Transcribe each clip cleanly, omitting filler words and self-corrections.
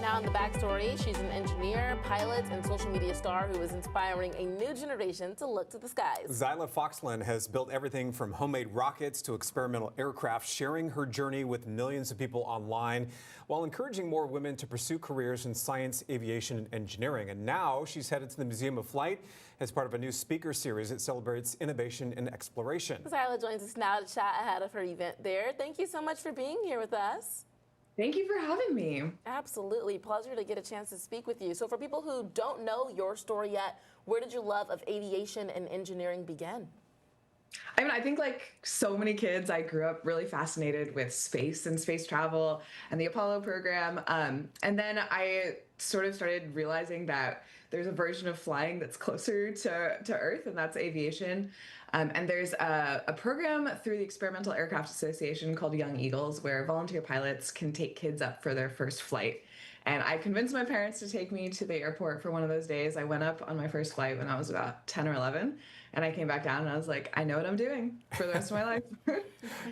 now in the backstory, she's an engineer, pilot, and social media star who is inspiring a new generation to look to the skies. Xyla Foxlin has built everything from homemade rockets to experimental aircraft, sharing her journey with millions of people online while encouraging more women to pursue careers in science, aviation, and engineering. And now she's headed to the Museum of Flight as part of a new speaker series that celebrates innovation and exploration. Xyla joins us now to chat ahead of her event there. Thank you so much for being here with us. Thank you for having me. Absolutely. Pleasure to get a chance to speak with you. So for people who don't know your story yet, where did your love of aviation and engineering begin? I mean, I think like so many kids, I grew up really fascinated with space and space travel and the Apollo program. And then I sort of started realizing that there's a version of flying that's closer to Earth, and that's aviation. And there's a program through the Experimental Aircraft Association called Young Eagles, where volunteer pilots can take kids up for their first flight. And I convinced my parents to take me to the airport for one of those days. I went up on my first flight when I was about 10 or 11, and I came back down and I was like, I know what I'm doing for the rest of my life.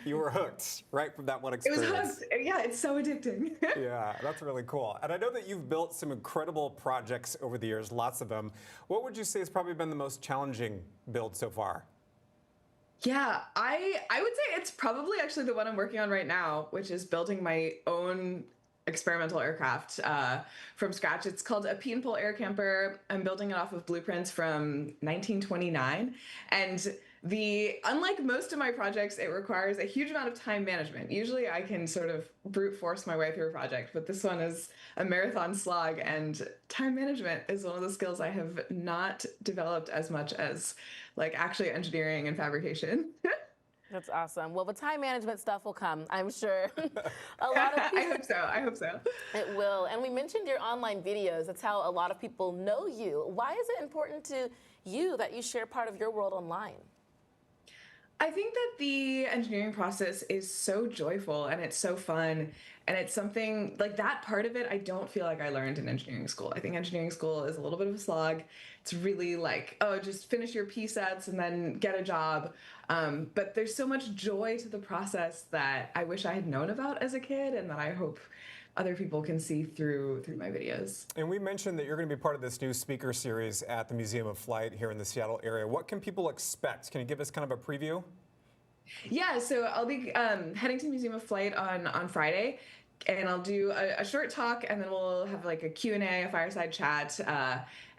You were hooked right from that one experience. It was hooked. Yeah, it's so addicting. Yeah, that's really cool. And I know that you've built some incredible projects over the years, lots of them. What would you say has probably been the most challenging build so far? Yeah, I would say it's probably actually the one I'm working on right now, which is building my own experimental aircraft from scratch. It's called a Pee and Pull Air Camper. I'm building it off of blueprints from 1929. And unlike most of my projects, it requires a huge amount of time management. Usually I can sort of brute force my way through a project, but this one is a marathon slog, and time management is one of the skills I have not developed as much as like actually engineering and fabrication. That's awesome. Well, the time management stuff will come, I'm sure. A lot of people, I hope so. I hope so. It will. And we mentioned your online videos. That's how a lot of people know you. Why is it important to you that you share part of your world online? I think that the engineering process is so joyful and it's so fun, and it's something like that part of it I don't feel like I learned in engineering school. I think engineering school is a little bit of a slog. It's really like, oh, just finish your P sets and then get a job. But there's so much joy to the process that I wish I had known about as a kid, and that I hope other people can see through my videos. And we mentioned that you're going to be part of this new speaker series at the Museum of Flight here in the Seattle area. What can people expect? Can you give us kind of a preview? Yeah, so I'll be heading to the Museum of Flight on Friday, and I'll do a short talk, and then we'll have like a Q&A, a fireside chat,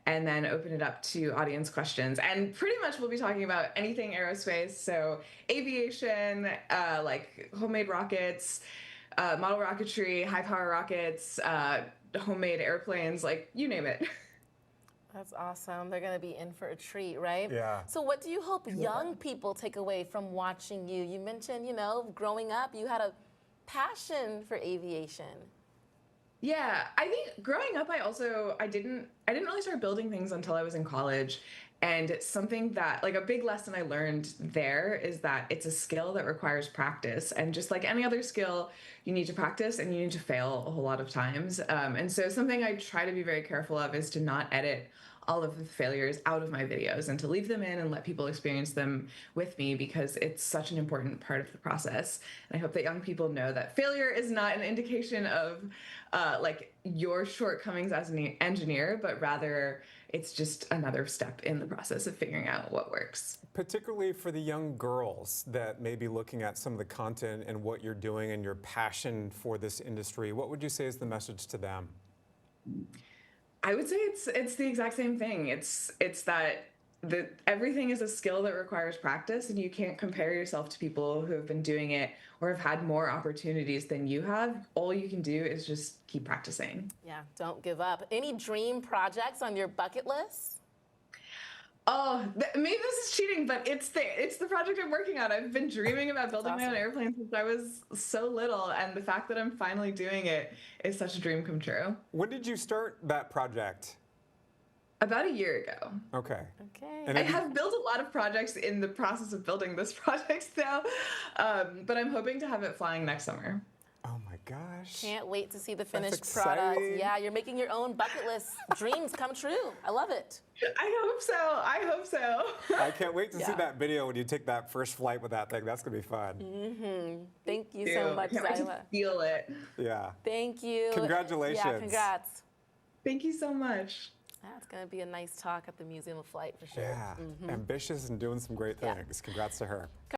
and then open it up to audience questions. And pretty much we'll be talking about anything aerospace, so aviation, like homemade rockets, model rocketry, high power rockets, homemade airplanes, like you name it. That's awesome. They're going to be in for a treat, right? Yeah. So what do you hope young people take away from watching you? You mentioned, growing up, you had a passion for aviation. Yeah, I think growing up, I didn't really start building things until I was in college. And something that, like, a big lesson I learned there is that it's a skill that requires practice. And just like any other skill, you need to practice and you need to fail a whole lot of times. And so something I try to be very careful of is to not edit all of the failures out of my videos and to leave them in and let people experience them with me, because it's such an important part of the process. And I hope that young people know that failure is not an indication of like your shortcomings as an engineer, but rather it's just another step in the process of figuring out what works. Particularly for the young girls that may be looking at some of the content and what you're doing and your passion for this industry, what would you say is the message to them? I would say it's the exact same thing. It's that everything is a skill that requires practice, and you can't compare yourself to people who have been doing it or have had more opportunities than you have. All you can do is just keep practicing. Yeah, don't give up. Any dream projects on your bucket list? Oh, maybe this is cheating, but it's the project I'm working on. I've been dreaming about building my own airplane since I was so little, and the fact that I'm finally doing it is such a dream come true. When did you start that project? About a year ago. Okay. And I have built a lot of projects in the process of building this project now, but I'm hoping to have it flying next summer. Oh my gosh. Can't wait to see the That's finished product. exciting. Yeah, you're making your own bucket list dreams come true. I love it. I hope so. I hope so. I can't wait to see Yeah. that video when you take that first flight with that thing. That's going to be fun. Thank you so much, Can't wait to Xyla. feel it. Yeah. Thank you. Congratulations. Yeah, congrats. Thank you so much. That's going to be a nice talk at the Museum of Flight for sure. Yeah. Ambitious and doing some great Yeah. things. Congrats to her.